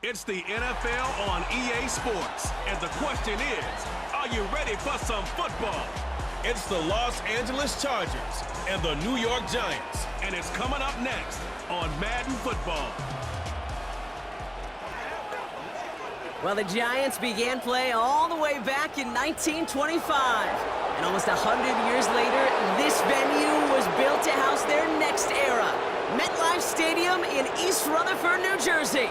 It's the NFL on EA Sports, and the question is, are you ready for some football? It's the Los Angeles Chargers and the New York Giants, and it's coming up next on Madden Football. Well, the Giants began play all the way back in 1925. And almost 100 years later, this venue was built to house their next era. MetLife Stadium in East Rutherford, New Jersey.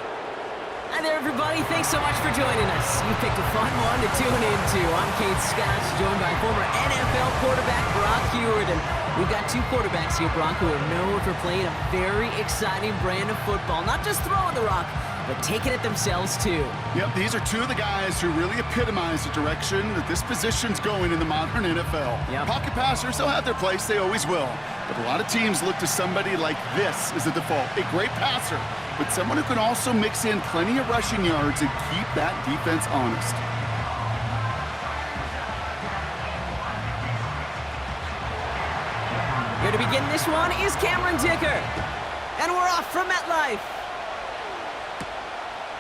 Hi there, everybody. Thanks so much for joining us. You picked a fun one to tune into. I'm Kate Scott, joined by former NFL quarterback Brock Huard. And we've got two quarterbacks here, Brock, who are known for playing a very exciting brand of football. Not just throwing the rock, but taking it themselves, too. Yep, these are two of the guys who really epitomize the direction that this position's going in the modern NFL. Yep. Pocket passers, they'll have their place. They always will. But a lot of teams look to somebody like this as a default. A great passer, but someone who can also mix in plenty of rushing yards and keep that defense honest. Here to begin this one is Cameron Dicker. And we're off from MetLife.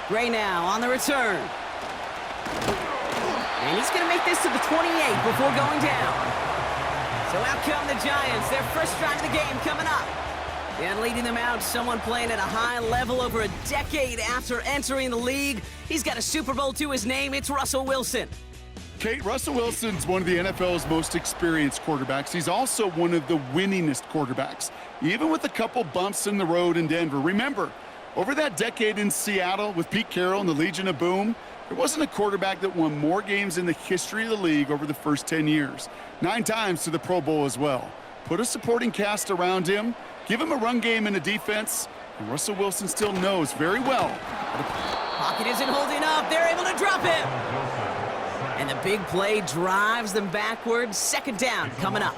Gray now on the return. And he's going to make this to the 28 before going down. So out come the Giants, their first drive of the game coming up. And leading them out, someone playing at a high level over a decade after entering the league. He's got a Super Bowl to his name. It's Russell Wilson. Kate, Russell Wilson's one of the NFL's most experienced quarterbacks. He's also one of the winningest quarterbacks, even with a couple bumps in the road in Denver. Remember, over that decade in Seattle with Pete Carroll and the Legion of Boom, there wasn't a quarterback that won more games in the history of the league over the first 10 years. 9 times to the Pro Bowl as well. Put a supporting cast around him, give him a run game and a defense, and Russell Wilson still knows very well. Pocket isn't holding up. They're able to drop him. And the big play drives them backwards. Second down coming up.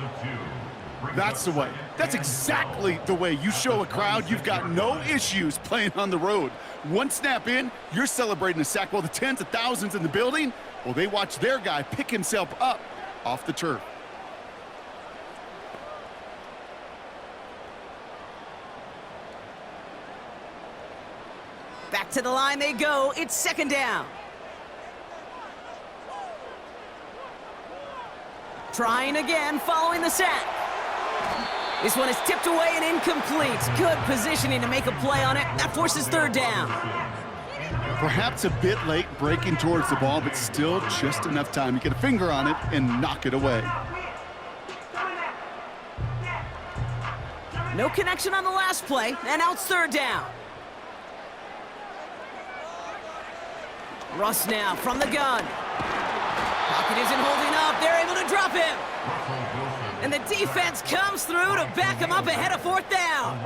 That's the way. That's exactly the way you show a crowd you've got no issues playing on the road. One snap in, you're celebrating a sack. While the tens of thousands in the building, well, they watch their guy pick himself up off the turf. Back to the line they go. It's second down. Trying again following the sack. This one is tipped away and incomplete. Good positioning to make a play on it. That forces third down. Perhaps a bit late breaking towards the ball, but still just enough time to get a finger on it and knock it away. No connection on the last play, and now it's third down. Russ now from the gun. Pocket isn't holding up. They're able to drop him. And the defense comes through to back him up ahead of fourth down.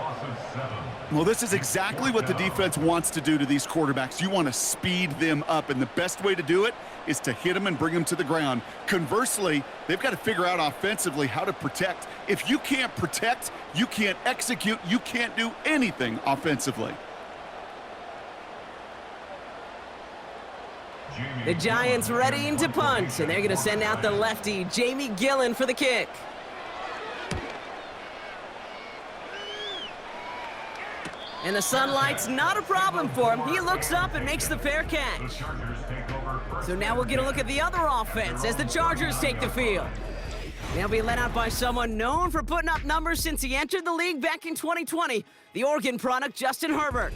Well, this is exactly what the defense wants to do to these quarterbacks. You want to speed them up, and the best way to do it is to hit them and bring them to the ground. Conversely, they've got to figure out offensively how to protect. If you can't protect, you can't execute, you can't do anything offensively. The Giants readying to punt, and they're going to send out the lefty, Jamie Gillen, for the kick. And the sunlight's not a problem for him. He looks up and makes the fair catch. So now we'll get a look at the other offense as the Chargers take the field. They'll be led out by someone known for putting up numbers since he entered the league back in 2020, the Oregon product, Justin Herbert.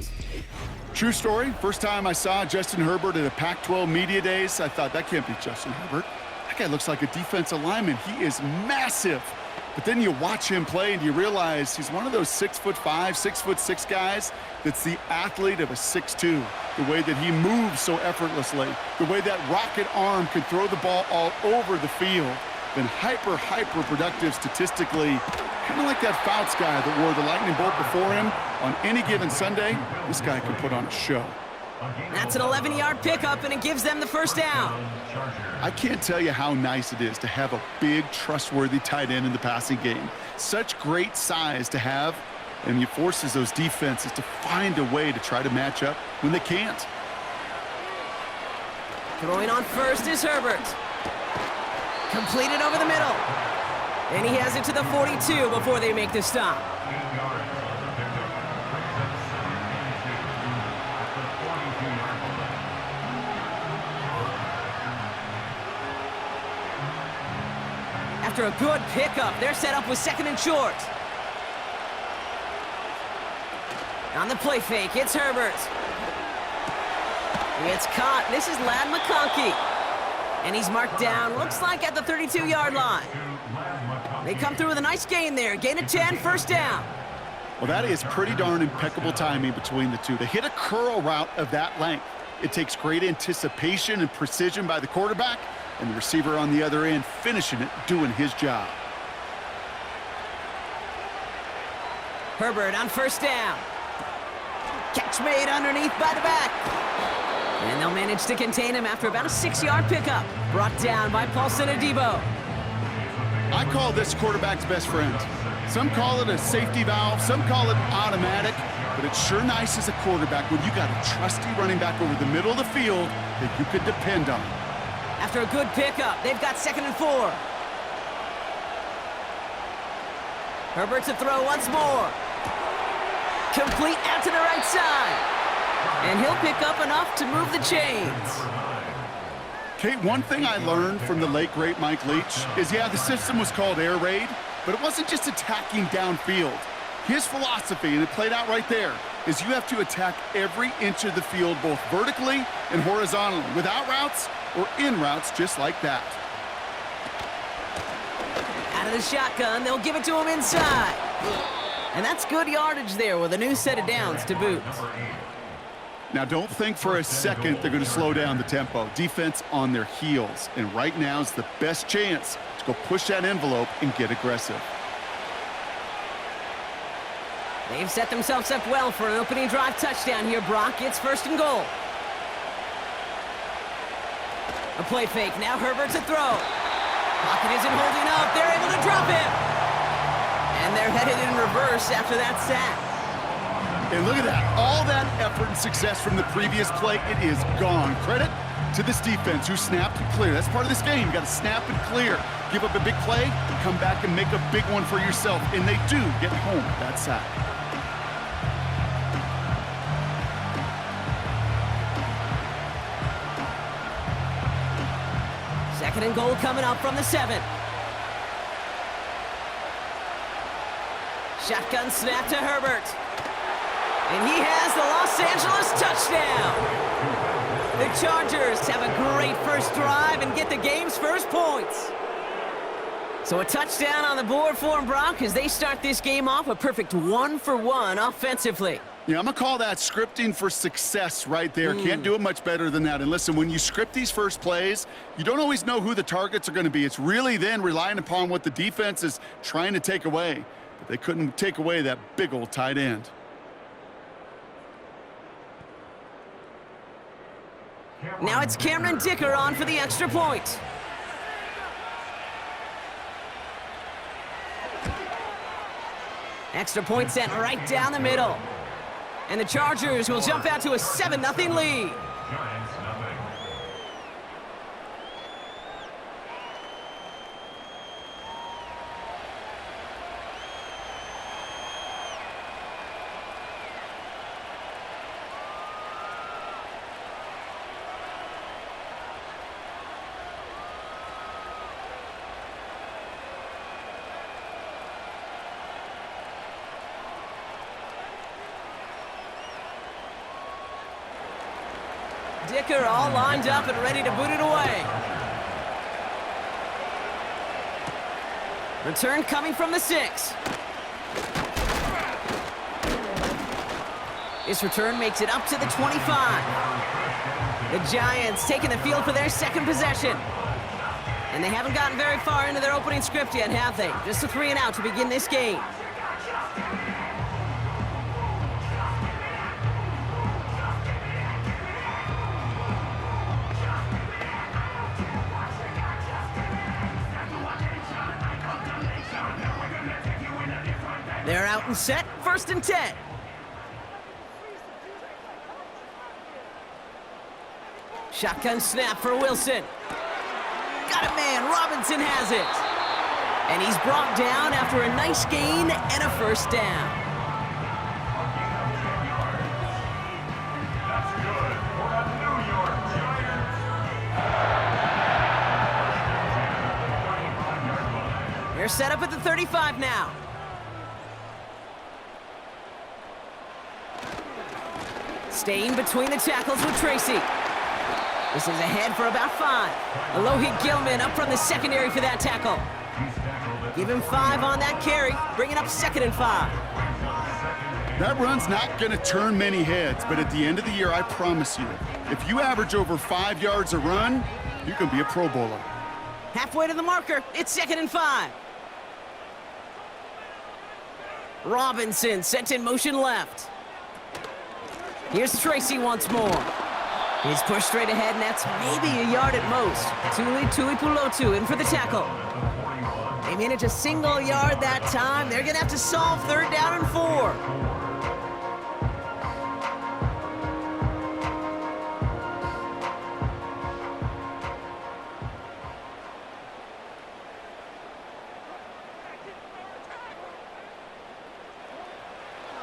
True story. First time I saw Justin Herbert at a Pac-12 Media Days, I thought, that can't be Justin Herbert. That guy looks like a defensive lineman. He is massive. But then you watch him play and you realize he's one of those 6'5", 6'6" guys that's the athlete of a 6'2". The way that he moves so effortlessly, the way that rocket arm can throw the ball all over the field. Been hyper productive statistically, kind of like that Fouts guy that wore the lightning bolt before him. On any given Sunday, this guy can put on a show. That's an 11-yard pickup, and it gives them the first down. I can't tell you how nice it is to have a big, trustworthy tight end in the passing game. Such great size to have, and it forces those defenses to find a way to try to match up when they can't. Throwing on first is Herbert. Completed over the middle. And he has it to the 42 before they make the stop. After a good pickup, they're set up with 2nd and short. On the play fake, it's Herbert. It's caught. This is Lad McConkey. And he's marked down, looks like at the 32-yard line. They come through with a nice gain there. Gain of 10, 1st down. Well, that is pretty darn impeccable timing between the two. To hit a curl route of that length, it takes great anticipation and precision by the quarterback, and the receiver on the other end finishing it, doing his job. Herbert on 1st down. Catch made underneath by the back. And they'll manage to contain him after about a 6-yard pickup. Brought down by Paulson Adebo. I call this quarterback's best friend. Some call it a safety valve, some call it automatic, but it's sure nice as a quarterback when you got a trusty running back over the middle of the field that you could depend on. After a good pickup, they've got 2nd and 4. Herbert to throw once more. Complete out to the right side. And he'll pick up enough to move the chains. Kate, one thing I learned from the late, great Mike Leach is, yeah, the system was called air raid, but it wasn't just attacking downfield. His philosophy, and it played out right there, is you have to attack every inch of the field, both vertically and horizontally, without routes or in routes just like that. Out of the shotgun, they'll give it to him inside. And that's good yardage there with a new set of downs to boot. Now, don't think for a second they're going to slow down the tempo. Defense on their heels, and right now is the best chance to go push that envelope and get aggressive. They've set themselves up well for an opening drive touchdown here, Brock. It's 1st and goal. A play fake. Now Herbert to throw. Pocket isn't holding up. They're able to drop him. And they're headed in reverse after that sack. And look at that. All that effort and success from the previous play, it is gone. Credit to this defense who snapped and cleared. That's part of this game. You got to snap and clear. Give up a big play, come back and make a big one for yourself. And they do get home with that sack. Second and goal coming up from the 7. Shotgun snap to Herbert. And he has the Los Angeles touchdown. The Chargers have a great first drive and get the game's first points. So a touchdown on the board for them, Brock, as they start this game off a perfect 1-for-1 offensively. Yeah, I'm going to call that scripting for success right there. Can't do it much better than that. And listen, when you script these first plays, you don't always know who the targets are going to be. It's really then relying upon what the defense is trying to take away. But they couldn't take away that big old tight end. Now it's Cameron Dicker on for the extra point. Extra point sent right down the middle. And the Chargers will jump out to a 7-0 lead. Dicker all lined up and ready to boot it away. Return coming from the 6. This return makes it up to the 25. The Giants taking the field for their second possession. And they haven't gotten very far into their opening script yet, have they? Just a 3-and-out to begin this game. They're out and set, 1st and 10. Shotgun snap for Wilson. Got it, man. Robinson has it. And he's brought down after a nice gain and a 1st down. They're set up at the 35 now. Staying between the tackles with Tracy. This is ahead for about 5. Alohi Gilman up from the secondary for that tackle. Give him 5 on that carry, bringing up 2nd and 5. That run's not going to turn many heads, but at the end of the year, I promise you, if you average over 5 yards a run, you can be a Pro Bowler. Halfway to the marker, it's 2nd and 5. Robinson sent in motion left. Here's Tracy once more. He's pushed straight ahead, and that's maybe a yard at most. Tuli Pulotu in for the tackle. They manage a single yard that time. They're going to have to solve 3rd down and 4.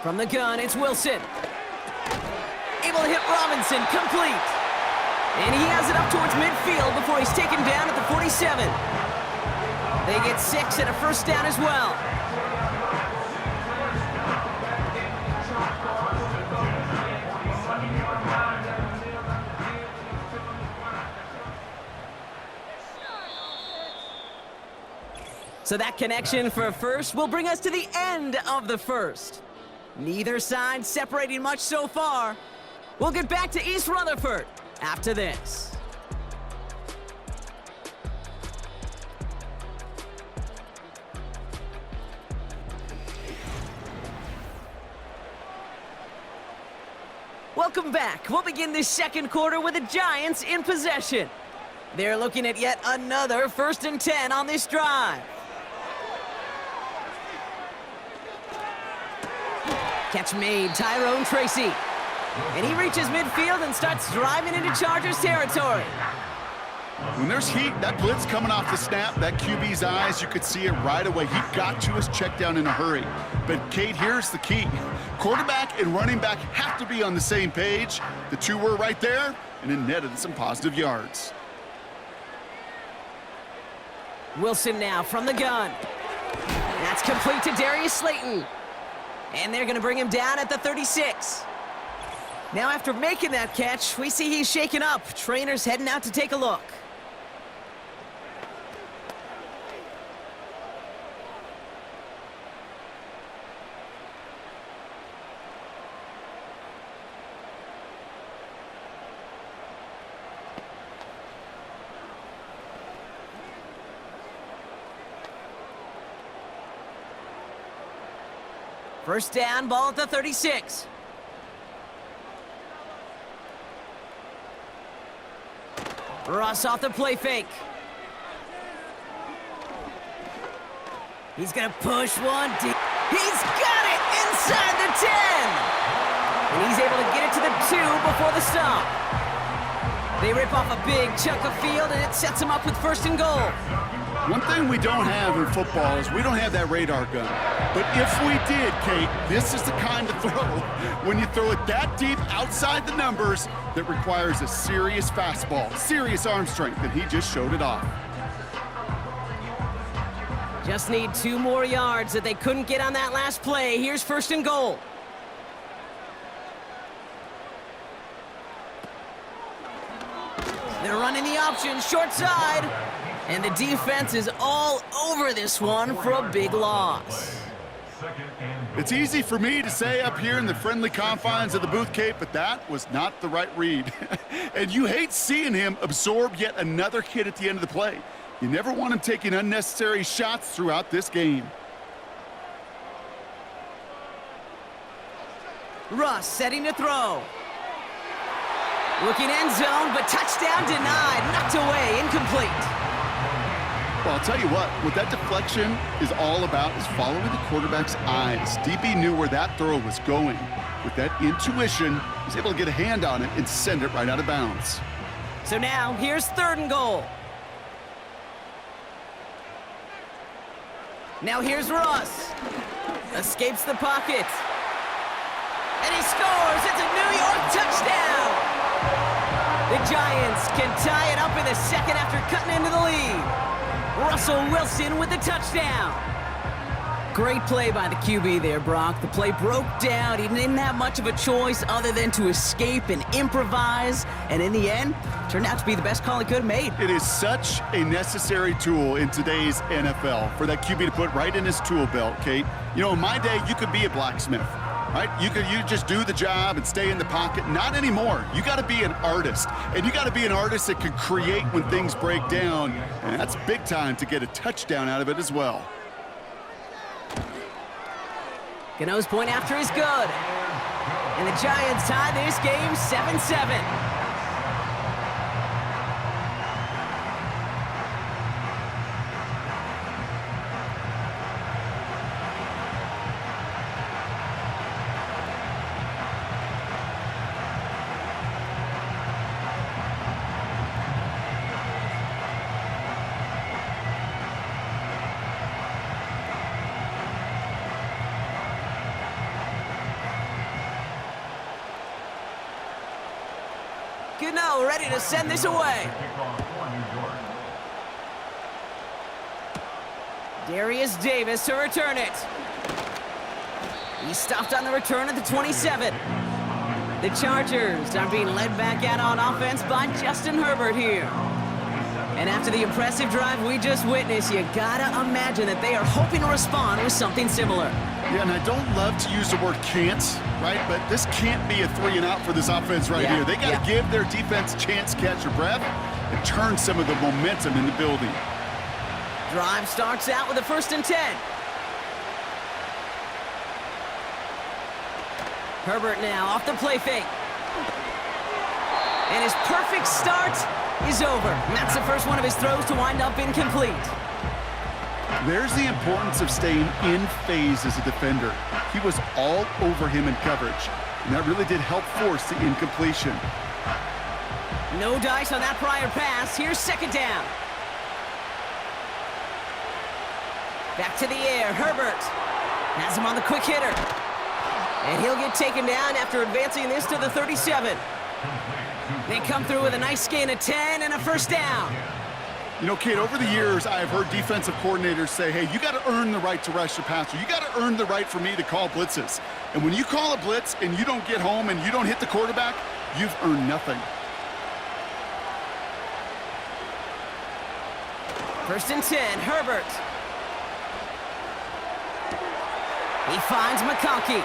From the gun, it's Wilson. Able to hit Robinson, complete. And he has it up towards midfield before he's taken down at the 47. They get 6 and a 1st down as well. So that connection for a 1st will bring us to the end of the 1st. Neither side separating much so far. We'll get back to East Rutherford after this. Welcome back. We'll begin this 2nd quarter with the Giants in possession. They're looking at yet another 1st and 10 on this drive. Catch made, Tyrone Tracy. And he reaches midfield and starts driving into Chargers territory. When there's heat, that blitz coming off the snap, that QB's eyes, you could see it right away. He got to his check down in a hurry. But, Kate, here's the key. Quarterback and running back have to be on the same page. The 2 were right there, and it netted some positive yards. Wilson now from the gun. That's complete to Darius Slayton. And they're going to bring him down at the 36. Now after making that catch, we see he's shaken up. Trainer's heading out to take a look. First down, ball at the 36. Russ off the play fake. He's gonna push one deep. He's got it inside the 10! And he's able to get it to the 2 before the stop. They rip off a big chunk of field, and it sets them up with 1st and goal. One thing we don't have in football is we don't have that radar gun. But if we did, Kate, this is the kind of throw, when you throw it that deep outside the numbers, that requires a serious fastball, serious arm strength, and he just showed it off. Just need 2 more yards that they couldn't get on that last play. Here's 1st and goal. They're running the option, short side. And the defense is all over this one for a big loss. It's easy for me to say up here in the friendly confines of the booth, Kate, but that was not the right read. And you hate seeing him absorb yet another hit at the end of the play. You never want him taking unnecessary shots throughout this game. Russ setting to throw. Looking end zone, but touchdown denied. Knocked away, incomplete. Well, I'll tell you what that deflection is all about is following the quarterback's eyes. DB knew where that throw was going. With that intuition, he's able to get a hand on it and send it right out of bounds. So now, here's 3rd and goal. Now here's Russ. Escapes the pocket. And he scores! It's a New York touchdown! The Giants can tie it up in the 2nd after cutting into the lead. Russell Wilson with the touchdown. Great play by the QB there, Brock. The play broke down. He didn't have much of a choice other than to escape and improvise. And in the end, turned out to be the best call he could have made. It is such a necessary tool in today's NFL for that QB to put right in his tool belt, Kate. You know, in my day, you could be a blacksmith, right? You just do the job and stay in the pocket. Not anymore. You got to be an artist. And you got to be an artist that can create when things break down. And that's big time to get a touchdown out of it as well. Gano's point after is good. And the Giants tie this game 7-7. Gano ready to send this away. Darius Davis to return it. He's stopped on the return at the 27. The Chargers are being led back out on offense by Justin Herbert here. And after the impressive drive we just witnessed, you gotta imagine that they are hoping to respond with something similar. Yeah, and I don't love to use the word can't, right? But this can't be a 3 and out for this offense right here. They got to give their defense a chance to catch their breath and turn some of the momentum in the building. Drive starts out with a 1st and 10. Herbert now off the play fake. And his perfect start is over. And that's the first one of his throws to wind up incomplete. There's the importance of staying in phase as a defender. He was all over him in coverage, and that really did help force the incompletion. No dice on that prior pass. Here's 2nd down. Back to the air. Herbert has him on the quick hitter. And he'll get taken down after advancing this to the 37. They come through with a nice gain of 10 and a 1st down. You know, Kate, over the years, I have heard defensive coordinators say, hey, you got to earn the right to rush the passer. You got to earn the right for me to call blitzes. And when you call a blitz and you don't get home and you don't hit the quarterback, you've earned nothing. 1st and 10, Herbert. He finds McConkey.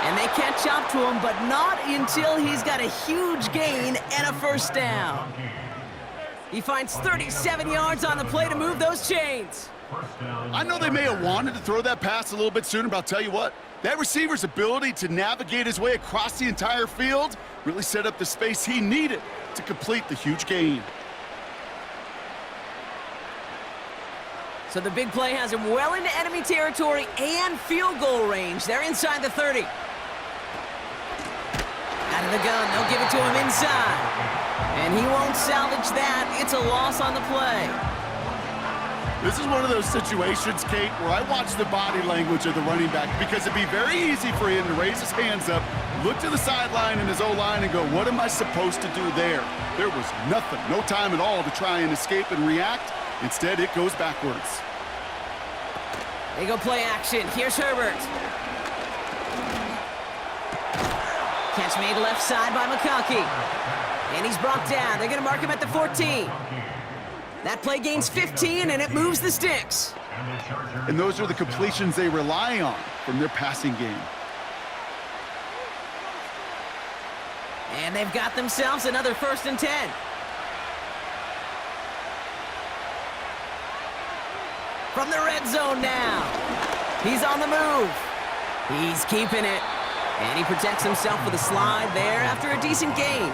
And they catch up to him, but not until he's got a huge gain and a 1st down. He finds 37 yards on the play to move those chains. I know they may have wanted to throw that pass a little bit sooner, but I'll tell you what, that receiver's ability to navigate his way across the entire field really set up the space he needed to complete the huge gain. So the big play has him well into enemy territory and field goal range. They're inside the 30. Out of the gun, they'll give it to him inside. And he won't salvage that. It's a loss on the play. This is one of those situations, Kate, where I watch the body language of the running back because it'd be very easy for him to raise his hands up, look to the sideline in his O-line and go, what am I supposed to do there? There was nothing, no time at all to try and escape and react. Instead, it goes backwards. They go play action. Here's Herbert. Catch made left side by McConkey. And he's brought down. They're going to mark him at the 14. That play gains 15, and it moves the sticks. And those are the completions they rely on from their passing game. And they've got themselves another 1st and 10. From the red zone now. He's on the move. He's keeping it. And he protects himself with a slide there after a decent gain.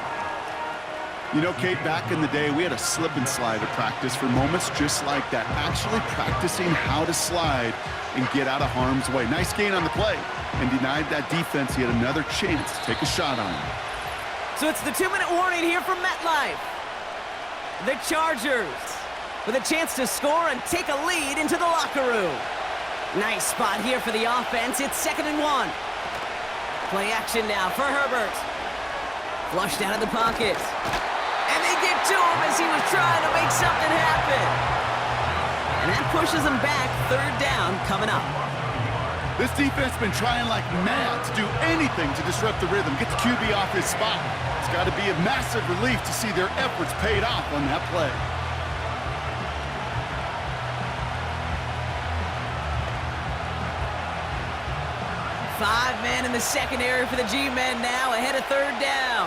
You know, Kate, back in the day, we had a slip and slide at practice for moments just like that. Actually practicing how to slide and get out of harm's way. Nice gain on the play. And denied that defense. He had another chance to take a shot on him. So it's the 2-minute warning here from MetLife. The Chargers with a chance to score and take a lead into the locker room. Nice spot here for the offense. It's 2nd and 1. Play action now for Herbert. Flushed out of the pocket. And they get to him as he was trying to make something happen. And that pushes them back. Third down coming up. This defense has been trying like mad to do anything to disrupt the rhythm, get the QB off his spot. It's got to be a massive relief to see their efforts paid off on that play. Five men in the secondary for the G-men now, ahead of third down.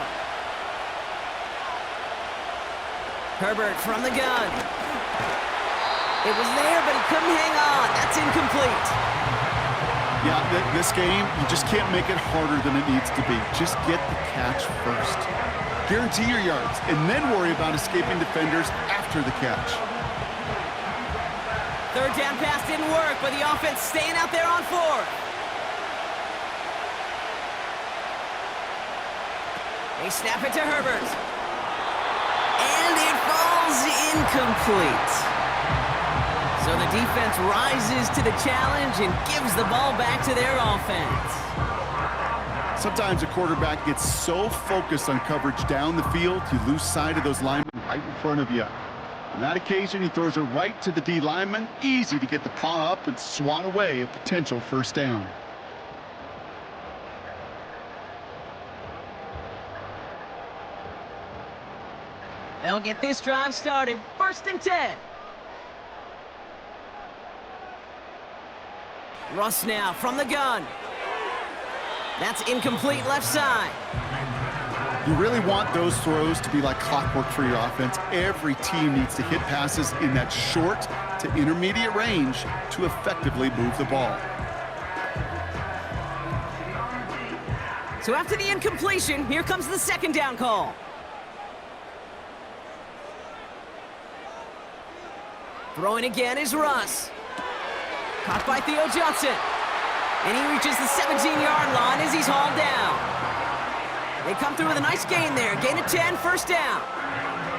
Herbert from the gun. It was there, but he couldn't hang on. That's incomplete. Yeah, this game, you just can't make it harder than it needs to be. Just get the catch first. Guarantee your yards, and then worry about escaping defenders after the catch. Third down pass didn't work, but the offense staying out there on fourth. They snap it to Herbert. And it falls incomplete. So the defense rises to the challenge and gives the ball back to their offense. Sometimes a quarterback gets so focused on coverage down the field, you lose sight of those linemen right in front of you. On that occasion, he throws it right to the D lineman. Easy to get the paw up and swat away a potential first down. They'll get this drive started. 1st and 10. Russ now from the gun. That's incomplete left side. You really want those throws to be like clockwork for your offense. Every team needs to hit passes in that short to intermediate range to effectively move the ball. So after the incompletion, here comes the second down call. Throwing again is Russ. Caught by Theo Johnson. And he reaches the 17-yard line as he's hauled down. They come through with a nice gain there. Gain of 10, first down.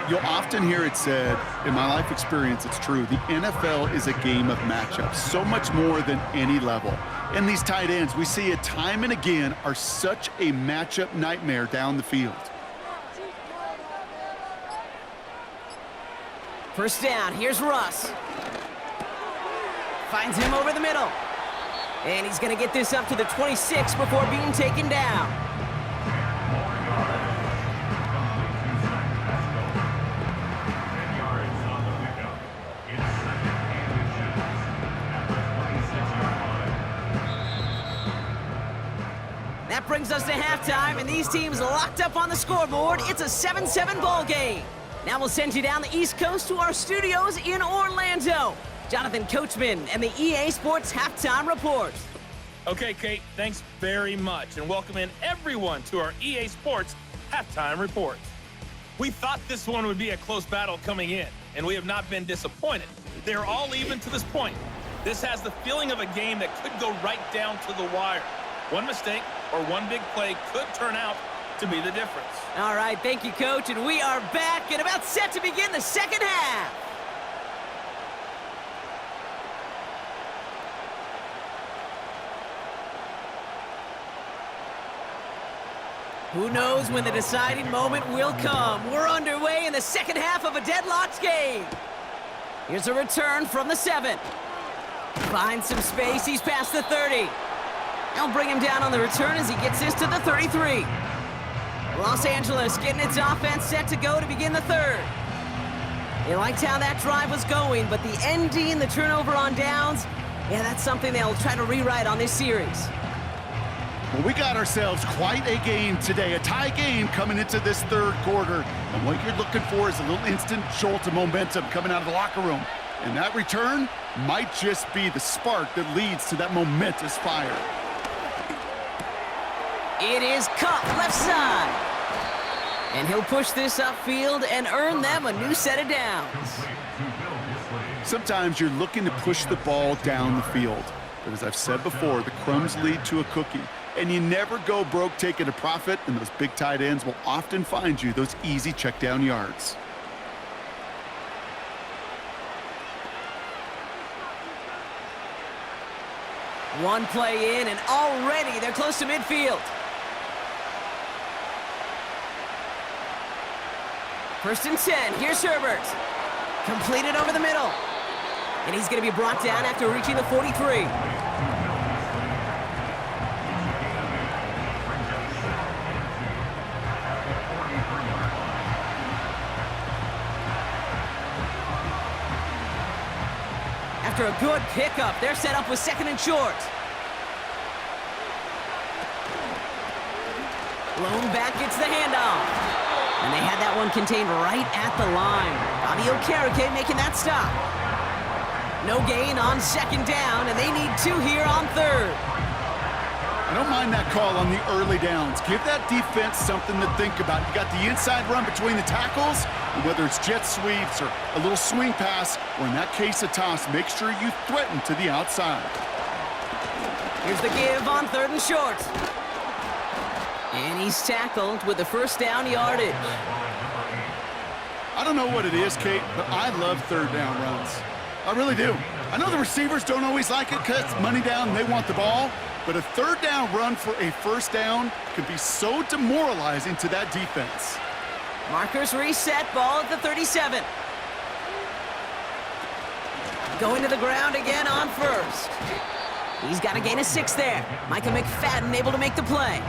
You'll often hear it said, in my life experience, it's true, the NFL is a game of matchups, so much more than any level. And these tight ends, we see it time and again, are such a matchup nightmare down the field. First down, here's Russ. Finds him over the middle. And he's going to get this up to the 26 before being taken down. That brings us to halftime, and these teams locked up on the scoreboard. It's a 7-7 ball game. Now we'll send you down the East Coast to our studios in Orlando. Jonathan Coachman and the EA Sports Halftime Report. Okay, Kate, thanks very much, and welcome in everyone to our EA Sports Halftime Report. We thought this one would be a close battle coming in, and we have not been disappointed. They're all even to this point. This has the feeling of a game that could go right down to the wire. One mistake or one big play could turn out to be the difference. All right, thank you, Coach, and we are back and about set to begin the second half. Who knows when the deciding moment will come? We're underway in the second half of a deadlocked game. Here's a return from the 7. Finds some space, he's past the 30. They'll bring him down on the return as he gets this to the 33. Los Angeles getting its offense set to go to begin the third. They liked how that drive was going, but the ending, the turnover on downs, yeah, that's something they'll try to rewrite on this series. Well, we got ourselves quite a game today, a tie game coming into this third quarter. And what you're looking for is a little instant jolt of momentum coming out of the locker room. And that return might just be the spark that leads to that momentous fire. It is Cup left side. And he'll push this upfield and earn them a new set of downs. Sometimes you're looking to push the ball down the field. But as I've said before, the crumbs lead to a cookie. And you never go broke taking a profit, and those big tight ends will often find you those easy check down yards. One play in, and already they're close to midfield. First and 10. Here's Herbert. Completed over the middle. And he's going to be brought down after reaching the 43. After a good pickup, they're set up with second and short. Lone back gets the handoff. And they had that one contained right at the line. Bobby Okereke making that stop. No gain on second down, and they need 2 here on third. I don't mind that call on the early downs. Give that defense something to think about. You got the inside run between the tackles, and whether it's jet sweeps or a little swing pass, or in that case a toss, make sure you threaten to the outside. Here's the give on third and short. And he's tackled with the first down yardage. I don't know what it is, Kate, but I love third down runs. I really do. I know the receivers don't always like it because it's money down and they want the ball, but a third down run for a first down can be so demoralizing to that defense. Markers reset, ball at the 37. Going to the ground again on first. He's got a gain of 6 there. Micah McFadden able to make the play.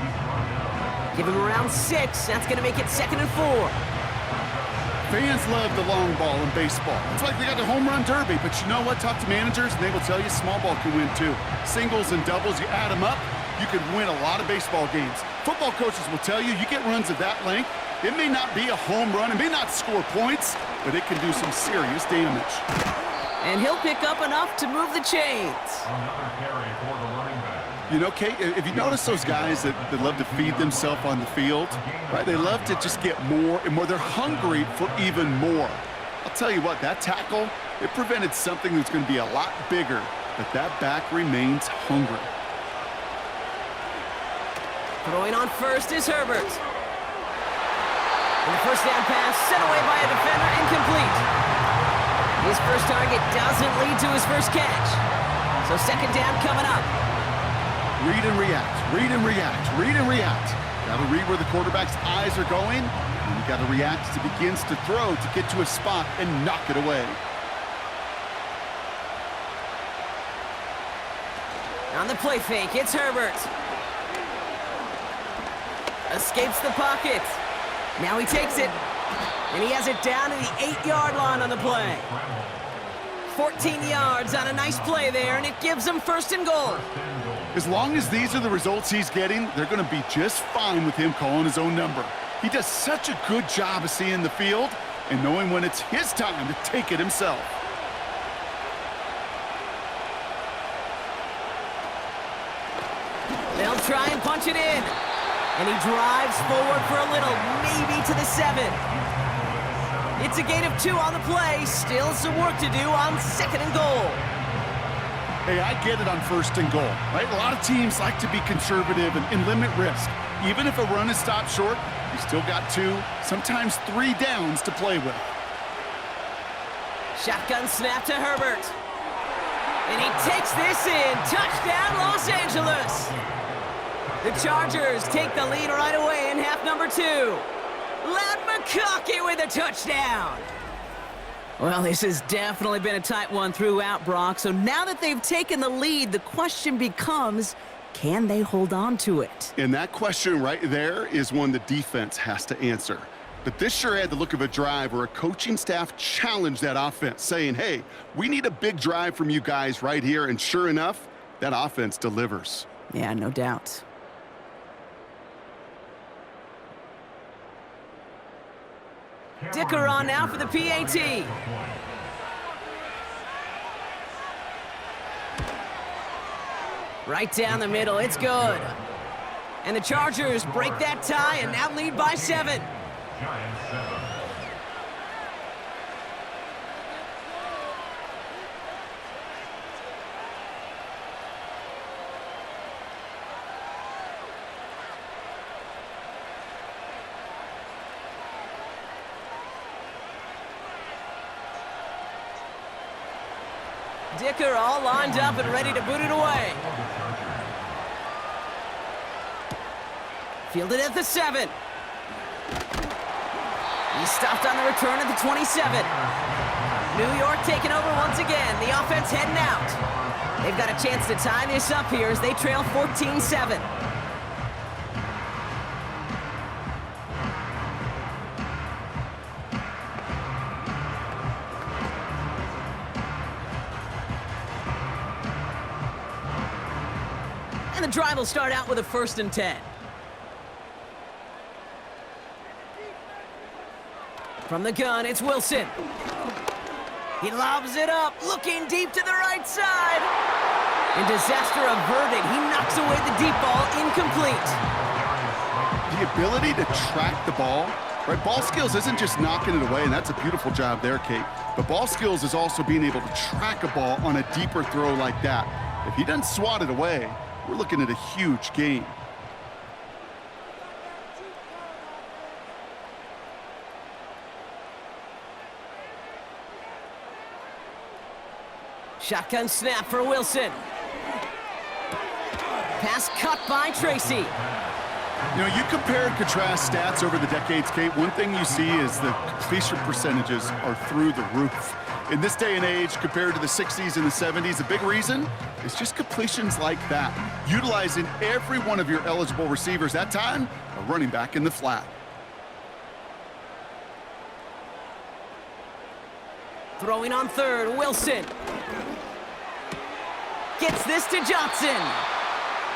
Give him around 6. That's going to make it 2nd and 4. Fans love the long ball in baseball. It's like they got the home run derby, but you know what? Talk to managers, and they will tell you small ball can win too. Singles and doubles, you add them up, you can win a lot of baseball games. Football coaches will tell you, you get runs of that length, it may not be a home run, it may not score points, but it can do some serious damage. And he'll pick up enough to move the chains. Another carry for the running back. You know, Kate, if you notice those guys that love to feed themselves on the field, right? They love to just get more and more. They're hungry for even more. I'll tell you what, that tackle, it prevented something that's going to be a lot bigger, but that back remains hungry. Throwing on first is Herbert. And the first down pass sent away by a defender, incomplete. His first target doesn't lead to his first catch. So second down coming up. Read and react, read and react, read and react. Got to read where the quarterback's eyes are going, and you got to react as he begins to throw to get to a spot and knock it away. On the play fake, it's Herbert. Escapes the pocket. Now he takes it, and he has it down to the 8-yard line on the play. 14 yards on a nice play there, and it gives him first and goal. As long as these are the results he's getting, they're going to be just fine with him calling his own number. He does such a good job of seeing the field and knowing when it's his time to take it himself. They'll try and punch it in. And he drives forward for a little, maybe to the 7. It's a gain of 2 on the play. Still some work to do on second and goal. Hey, I get it on first and goal, right? A lot of teams like to be conservative and limit risk. Even if a run is stopped short, you still got 2, sometimes 3 downs to play with. Shotgun snap to Herbert. And he takes this in. Touchdown, Los Angeles. The Chargers take the lead right away in half number 2. Ladd McConkey with a touchdown. Well, this has definitely been a tight one throughout, Brock. So now that they've taken the lead, the question becomes, can they hold on to it? And that question right there is one the defense has to answer. But this sure had the look of a drive where a coaching staff challenged that offense, saying, hey, we need a big drive from you guys right here. And sure enough, that offense delivers. Yeah, no doubt. Dicker on now for the PAT. Right down the middle, it's good. And the Chargers break that tie and now lead by 7. Giants 7. Dicker all lined up and ready to boot it away. Fielded at the 7. He He's stopped on the return at the 27. New York taking over once again. The offense heading out. They've got a chance to tie this up here as they trail 14-7. And the drive will start out with a 1st and 10. From the gun, it's Wilson. He lobs it up, looking deep to the right side. And disaster averted. He knocks away the deep ball, incomplete. The ability to track the ball, right? Ball skills isn't just knocking it away, and that's a beautiful job there, Kate. But ball skills is also being able to track a ball on a deeper throw like that. If he doesn't swat it away, we're looking at a huge gain. Shotgun snap for Wilson. Pass cut by Tracy. You know, you compare and contrast stats over the decades, Kate. One thing you see is the completion percentages are through the roof. In this day and age, compared to the 60s and the 70s, a big reason is just completions like that. Utilizing every one of your eligible receivers. That time, a running back in the flat. Throwing on 3rd, Wilson. Gets this to Johnson.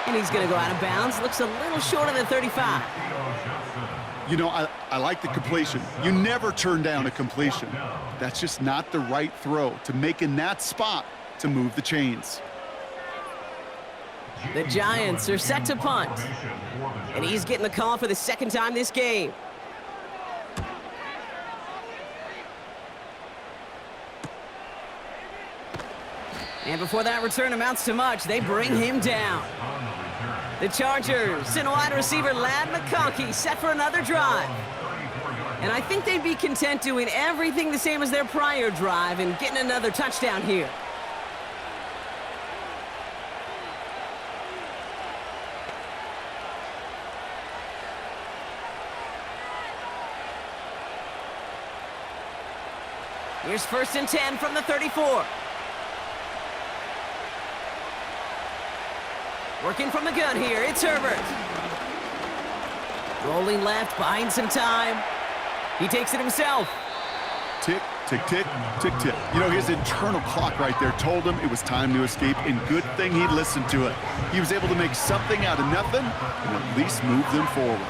And he's going to go out of bounds. Looks a little short of the 35. You know, I like the completion. You never turn down a completion. That's just not the right throw to make in that spot to move the chains. The Giants are set to punt. And he's getting the call for the 2nd time this game. And before that return amounts to much, they bring him down. The Chargers and wide receiver Ladd McConkey set for another drive. And I think they'd be content doing everything the same as their prior drive and getting another touchdown here. Here's 1st and 10 from the 34. Working from the gun here, it's Herbert. Rolling left, buying some time. He takes it himself. Tick, tick, tick, tick, tick. You know, his internal clock right there told him it was time to escape, and good thing he listened to it. He was able to make something out of nothing and at least move them forward.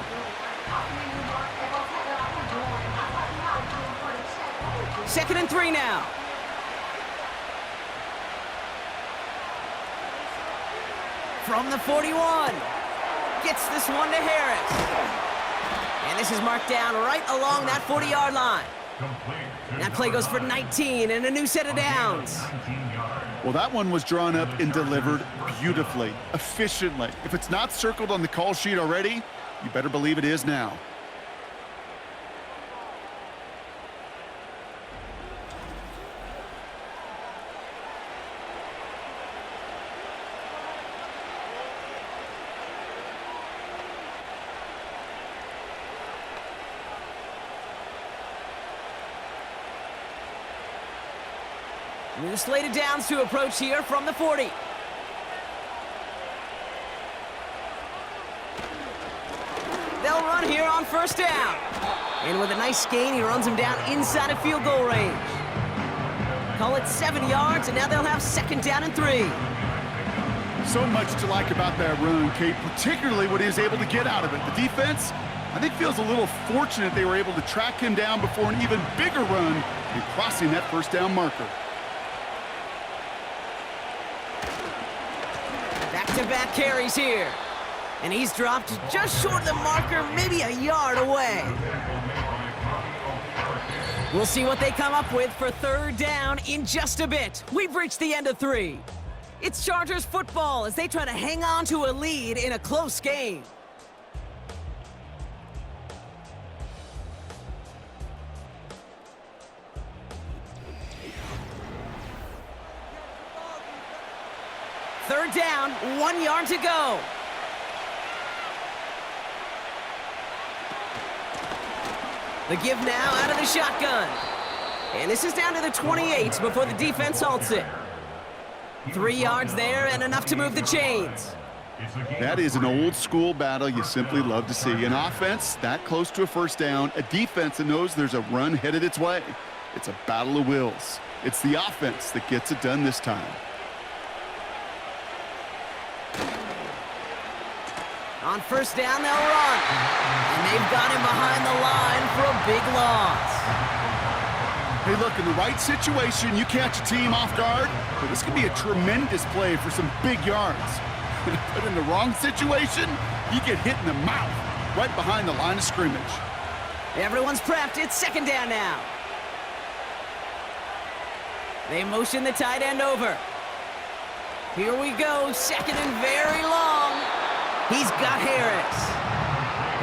Second and 3 now. From the 41. Gets this one to Harris. And this is marked down right along that 40-yard line. That play goes for 19 and a new set of downs. Well, that one was drawn up and delivered beautifully, efficiently. If it's not circled on the call sheet already, you better believe it is now. New slated downs to approach here from the 40. They'll run here on 1st down. And with a nice gain, he runs him down inside of field goal range. Call it 7 yards, and now they'll have 2nd down and 3. So much to like about that run, Kate, particularly what he was able to get out of it. The defense, I think, feels a little fortunate they were able to track him down before an even bigger run and crossing that 1st down marker. Back-to-back carries here. And he's dropped just short of the marker, maybe a yard away. We'll see what they come up with for 3rd down in just a bit. We've reached the end of 3. It's Chargers football as they try to hang on to a lead in a close game. Third down, 1 yard to go. The give now out of the shotgun. And this is down to the 28 before the defense halts it. 3 yards there and enough to move the chains. That is an old school battle you simply love to see. An offense that close to a first down, a defense that knows there's a run headed its way. It's a battle of wills. It's the offense that gets it done this time. On first down, they'll run. And they've got him behind the line for a big loss. Hey, look, in the right situation, you catch a team off guard, but this could be a tremendous play for some big yards. But in the wrong situation, you get hit in the mouth right behind the line of scrimmage. Everyone's prepped. It's second down now. They motion the tight end over. Here we go, second and very long. He's got Harris.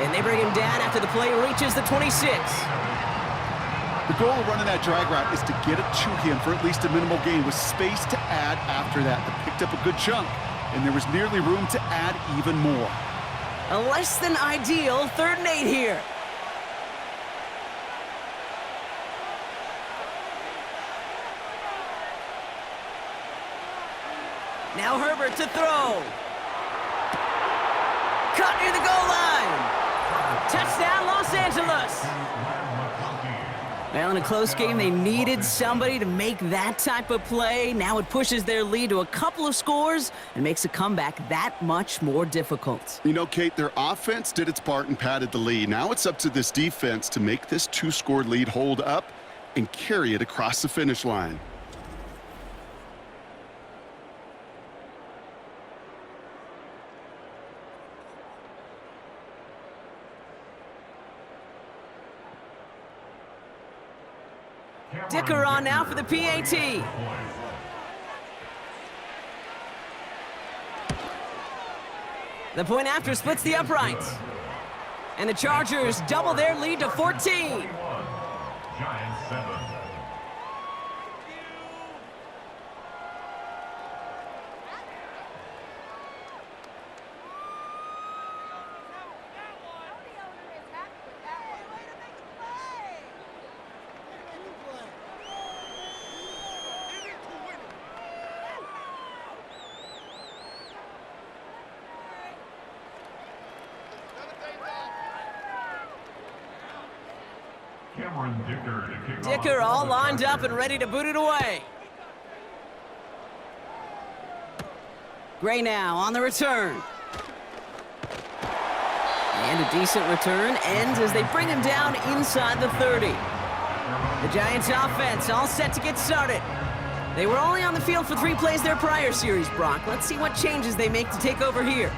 And they bring him down after the play reaches the 26. The goal of running that drag route is to get it to him for at least a minimal gain with space to add after that. They picked up a good chunk, and there was nearly room to add even more. A less than ideal 3rd and 8 here. Now Herbert to throw. Caught near the goal line. Touchdown, Los Angeles. Well, in a close game, they needed somebody to make that type of play. Now it pushes their lead to a couple of scores and makes a comeback that much more difficult. You know, Kate, their offense did its part and padded the lead. Now it's up to this defense to make this 2-score lead hold up and carry it across the finish line. Dicker on now for the PAT. The point after splits the uprights. And the Chargers double their lead to 14. Giants 7. Dicker all lined up and ready to boot it away. Gray now on the return. And a decent return ends as they bring him down inside the 30. The Giants offense all set to get started. They were only on the field for 3 plays their prior series, Brock. Let's see what changes they make to take over here.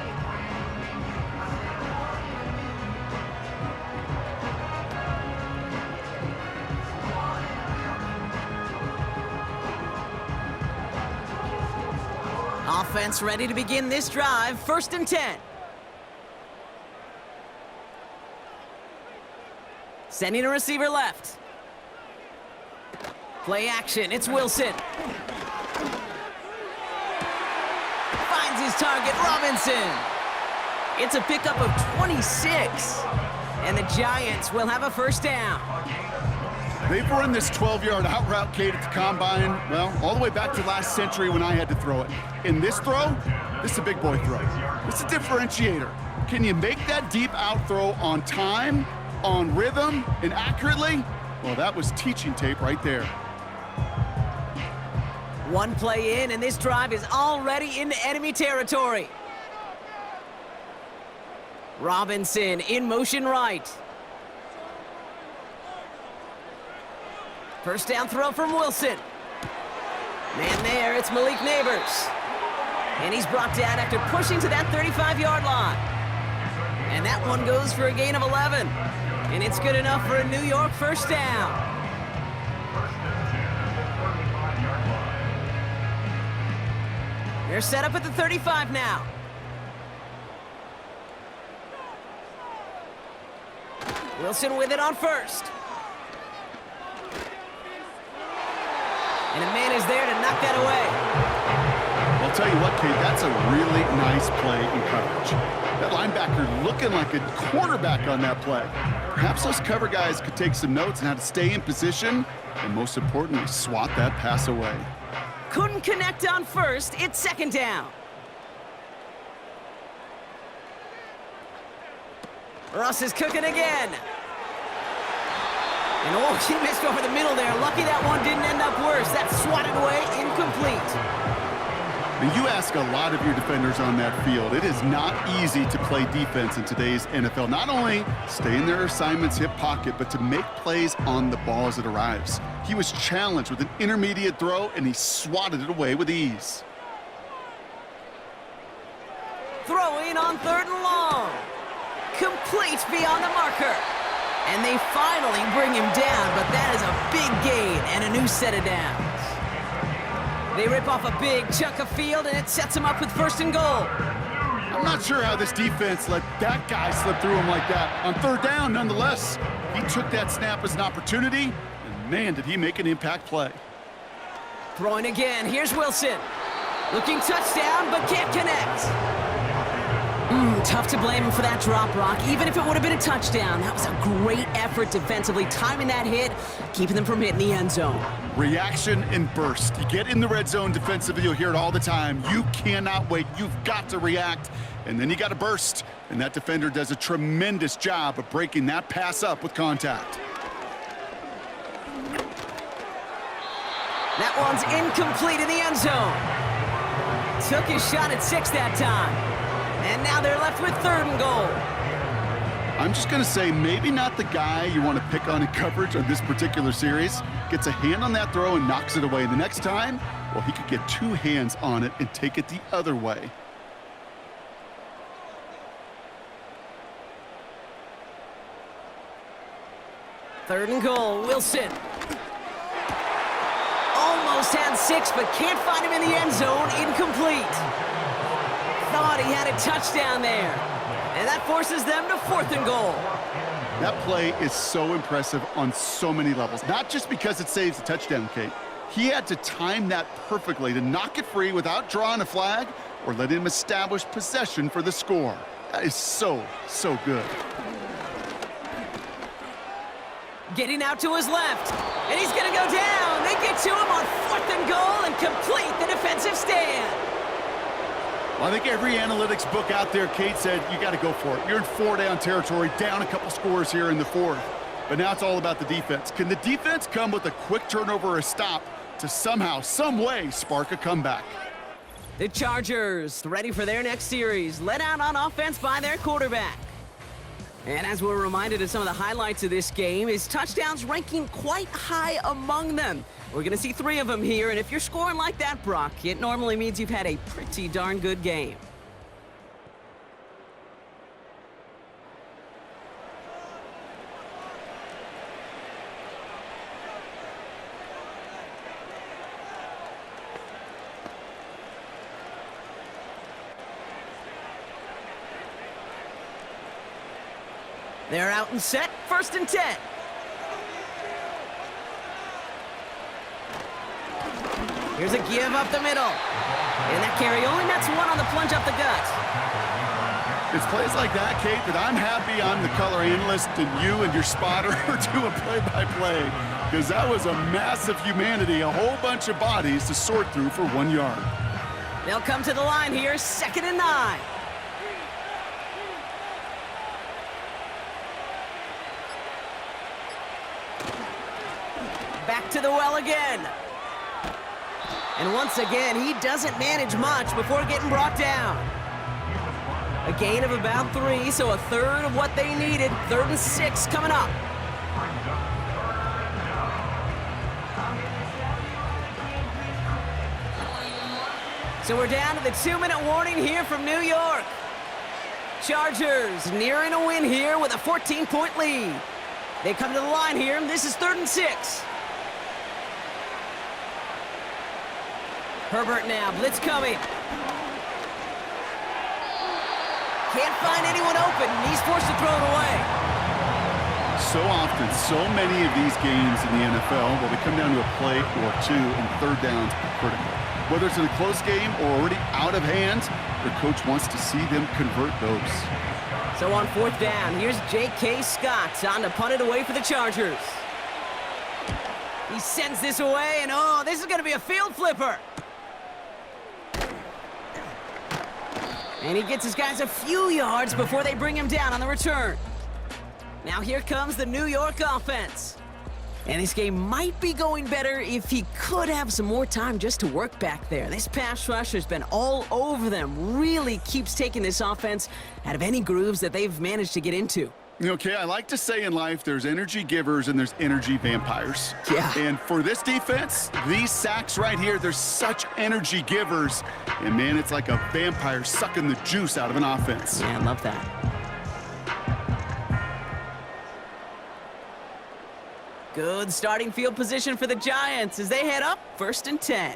Offense ready to begin this drive. 1st and 10. Sending a receiver left. Play action. It's Wilson. Finds his target, Robinson. It's a pickup of 26. And the Giants will have a 1st down. They've run this 12-yard out route, Kate, at the combine, well, all the way back to last century when I had to throw it. In this throw, this is a big boy throw. It's a differentiator. Can you make that deep out throw on time, on rhythm, and accurately? Well, that was teaching tape right there. One play in, and this drive is already into enemy territory. Robinson in motion right. 1st down throw from Wilson. Man there, it's Malik Neighbors. And he's brought down after pushing to that 35-yard line. And that one goes for a gain of 11. And it's good enough for a New York 1st down. They're set up at the 35 now. Wilson with it on 1st. And a man is there to knock that away. Well, I'll tell you what, Kate, that's a really nice play in coverage. That linebacker looking like a quarterback on that play. Perhaps those cover guys could take some notes on how to stay in position and, most importantly, swat that pass away. Couldn't connect on first. It's second down. Russ is cooking again. And oh, he missed over the middle there. Lucky that one didn't end up worse. That's swatted away, incomplete. Now, you ask a lot of your defenders on that field. It is not easy to play defense in today's NFL. Not only stay in their assignment's hip pocket, but to make plays on the ball as it arrives. He was challenged with an intermediate throw, and he swatted it away with ease. Throwing on 3rd and long. Complete beyond the marker. And they finally bring him down, but that is a big gain and a new set of downs. They rip off a big chunk of field, and it sets him up with 1st and goal. I'm not sure how this defense let that guy slip through him like that. On 3rd down, nonetheless, he took that snap as an opportunity, and man, did he make an impact play. Throwing again, here's Wilson. Looking touchdown, but can't connect. Tough to blame him for that drop, Brock. Even if it would have been a touchdown, that was a great effort defensively, timing that hit, keeping them from hitting the end zone. Reaction and burst. You get in the red zone defensively, you'll hear it all the time. You cannot wait. You've got to react, and then you got to burst. And that defender does a tremendous job of breaking that pass up with contact. That one's incomplete in the end zone. Took his shot at 6 that time. And now they're left with 3rd and goal. I'm just going to say maybe not the guy you want to pick on in coverage on this particular series. Gets a hand on that throw and knocks it away. The next time, well, he could get 2 hands on it and take it the other way. Third and goal, Wilson. Almost had 6, but can't find him in the end zone. Incomplete. Thought he had a touchdown there. And that forces them to 4th and goal. That play is so impressive on so many levels. Not just because it saves a touchdown, Kate. He had to time that perfectly to knock it free without drawing a flag or let him establish possession for the score. That is so, so good. Getting out to his left. And he's going to go down. They get to him on 4th and goal and complete the defensive stand. Well, I think every analytics book out there, Kate, said you got to go for it. You're in 4-down territory, down a couple scores here in the 4th. But now it's all about the defense. Can the defense come with a quick turnover or a stop to somehow, some way, spark a comeback? The Chargers ready for their next series, led out on offense by their quarterback. And as we're reminded of some of the highlights of this game, his touchdowns ranking quite high among them. We're going to see 3 of them here, and if you're scoring like that, Brock, it normally means you've had a pretty darn good game. They're out and set, 1st and 10. Here's a give up the middle. And that carry only nets 1 on the plunge up the gut. It's plays like that, Kate, that I'm happy I'm the color analyst and you and your spotter are doing play-by-play. Because that was a massive humanity, a whole bunch of bodies to sort through for 1 yard. They'll come to the line here, 2nd and 9. Back to the well again. And once again, he doesn't manage much before getting brought down. A gain of about 3, so a 1/3 of what they needed. 3rd and 6 coming up. So we're down to the 2-minute warning here from New York. Chargers nearing a win here with a 14-point lead. They come to the line here. This is 3rd and 6. Herbert now, blitz coming. Can't find anyone open. He's forced to throw it away. So often, so many of these games in the NFL, well, they come down to a play or 2, and 3rd downs are critical. Whether it's in a close game or already out of hand, their coach wants to see them convert those. So on 4th down, here's J.K. Scott on to punt it away for the Chargers. He sends this away, and oh, this is going to be a field flipper. And he gets his guys a few yards before they bring him down on the return. Now here comes the New York offense. And this game might be going better if he could have some more time just to work back there. This pass rush has been all over them. Really keeps taking this offense out of any grooves that they've managed to get into. Okay, I like to say in life there's energy givers and there's energy vampires. Yeah. And for this defense, these sacks right here, they're such energy givers. And man, it's like a vampire sucking the juice out of an offense. Yeah, I love that. Good starting field position for the Giants as they head up 1st and 10.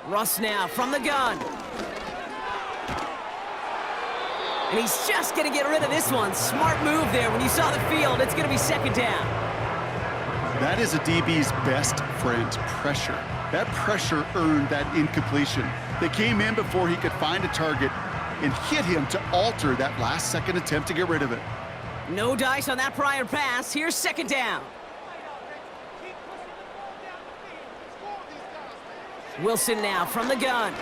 Russ now from the gun. And he's just going to get rid of this one. Smart move there when you saw the field. It's going to be 2nd down. That is a DB's best friend, pressure. That pressure earned that incompletion. They came in before he could find a target and hit him to alter that last-second attempt to get rid of it. No dice on that prior pass. Here's 2nd down. Wilson now from the gun.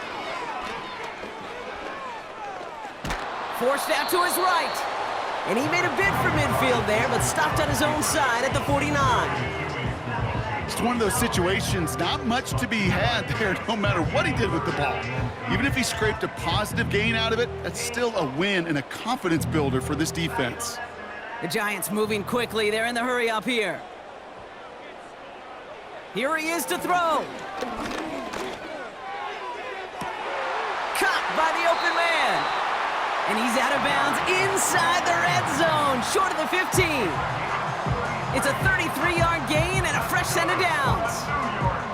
Forced out to his right. And he made a bid for midfield there, but stopped on his own side at the 49. It's one of those situations, not much to be had there, no matter what he did with the ball. Even if he scraped a positive gain out of it, that's still a win and a confidence builder for this defense. The Giants moving quickly. They're in the hurry up here. Here he is to throw. Caught by the open man. And he's out of bounds inside the red zone, short of the 15. It's a 33-yard gain and a fresh set of downs.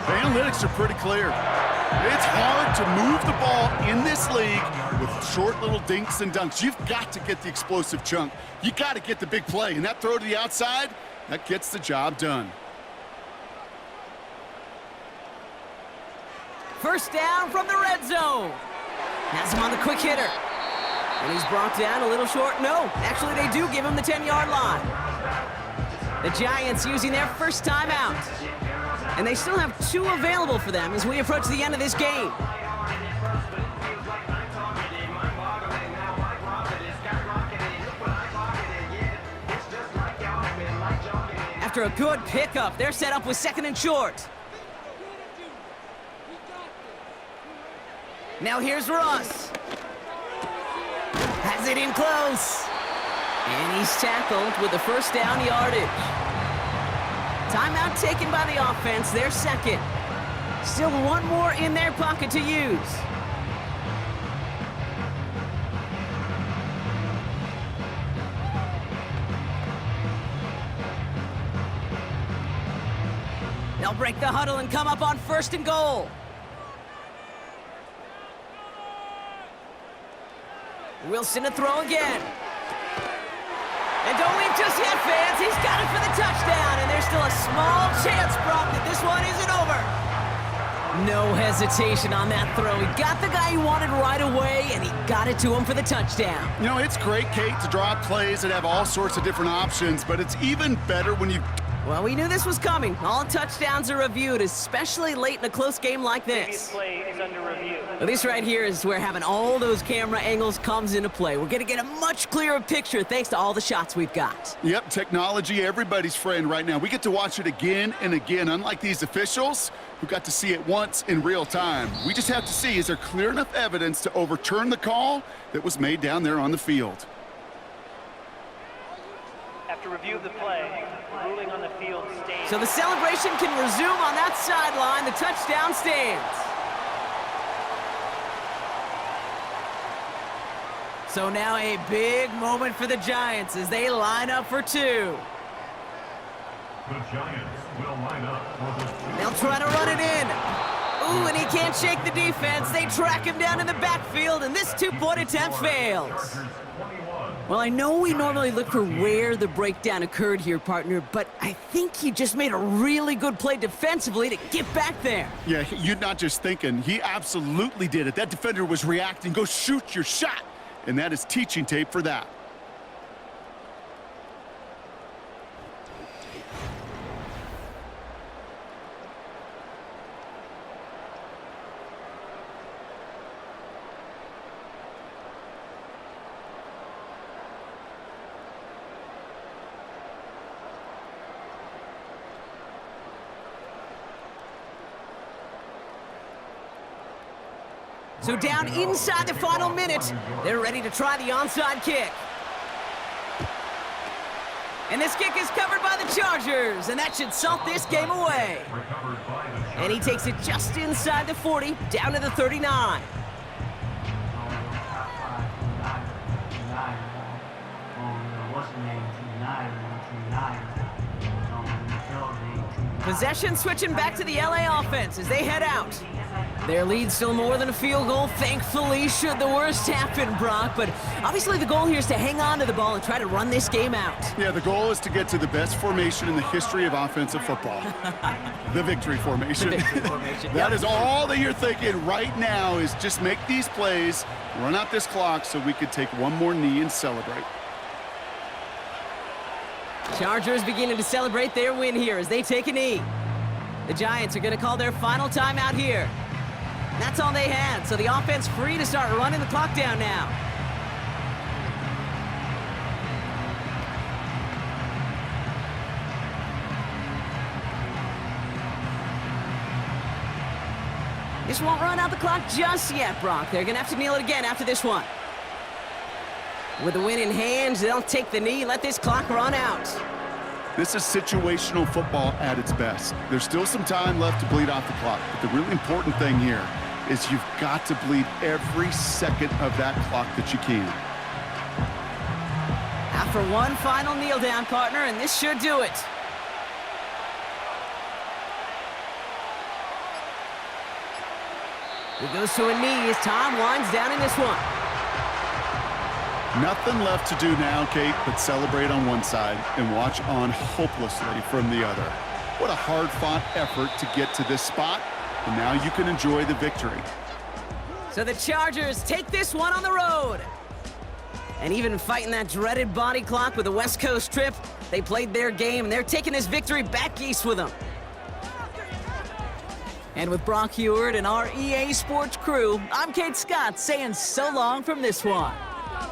The analytics are pretty clear. It's hard to move the ball in this league with short little dinks and dunks. You've got to get the explosive chunk. You got to get the big play. And that throw to the outside, that gets the job done. 1st down from the red zone. Has him on the quick hitter. And he's brought down a little short. No, actually they do give him the 10-yard line. The Giants using their first timeout. And they still have 2 available for them as we approach the end of this game. After a good pickup, they're set up with 2nd and short. Now here's Russ. Has it in close. And he's tackled with the 1st down yardage. Timeout taken by the offense, their 2nd. Still 1 more in their pocket to use. They'll break the huddle and come up on 1st and goal. Wilson to throw again. And don't leave just yet, fans. He's got it for the touchdown, and there's still a small chance, Brock, that this one isn't over. No hesitation on that throw. He got the guy he wanted right away, and he got it to him for the touchdown. You know, it's great, Kate, to draw up plays that have all sorts of different options, but it's even better when you... Well, we knew this was coming. All touchdowns are reviewed, especially late in a close game like this. Play is under review. Well, this right here is where having all those camera angles comes into play. We're going to get a much clearer picture thanks to all the shots we've got. Yep, technology, everybody's friend right now. We get to watch it again and again, unlike these officials who got to see it once in real time. We just have to see, is there clear enough evidence to overturn the call that was made down there on the field? After review of the play, the ruling on the field stands. So the celebration can resume on that sideline. The touchdown stands. So now a big moment for the Giants as they line up for 2. The Giants will line up for the 2. They'll try to run it in. Ooh, and he can't shake the defense. They track him down in the backfield, and this 2-point attempt fails. Chargers 21. Well, I know we normally look for where the breakdown occurred here, partner, but I think he just made a really good play defensively to get back there. Yeah, you're not just thinking. He absolutely did it. That defender was reacting. Go shoot your shot. And that is teaching tape for that. So down inside the final minute, they're ready to try the onside kick. And this kick is covered by the Chargers, and that should salt this game away. And he takes it just inside the 40, down to the 39. Possession switching back to the LA offense as they head out. Their lead still more than a field goal, thankfully, should the worst happen, Brock. But obviously the goal here is to hang on to the ball and try to run this game out. Yeah, the goal is to get to the best formation in the history of offensive football. The victory formation. The victory formation. That is all that you're thinking right now is just make these plays, run out this clock so we could take one more knee and celebrate. Chargers beginning to celebrate their win here as they take a knee. The Giants are going to call their final timeout here. That's all they had, so the offense free to start running the clock down now. This won't run out the clock just yet, Brock. They're going to have to kneel it again after this one. With the win in hand, they'll take the knee and let this clock run out. This is situational football at its best. There's still some time left to bleed off the clock, but the really important thing here is you've got to bleed every second of that clock that you can. After one final kneel down, partner, and this should do it. He goes to a knee as time winds down in this one. Nothing left to do now, Kate, but celebrate on one side and watch on hopelessly from the other. What a hard-fought effort to get to this spot, and now you can enjoy the victory. So the Chargers take this one on the road. And even fighting that dreaded body clock with a West Coast trip, they played their game, and they're taking this victory back east with them. And with Brock Heward and our EA Sports crew, I'm Kate Scott saying so long from this one.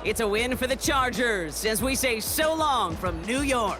It's a win for the Chargers as we say so long from New York.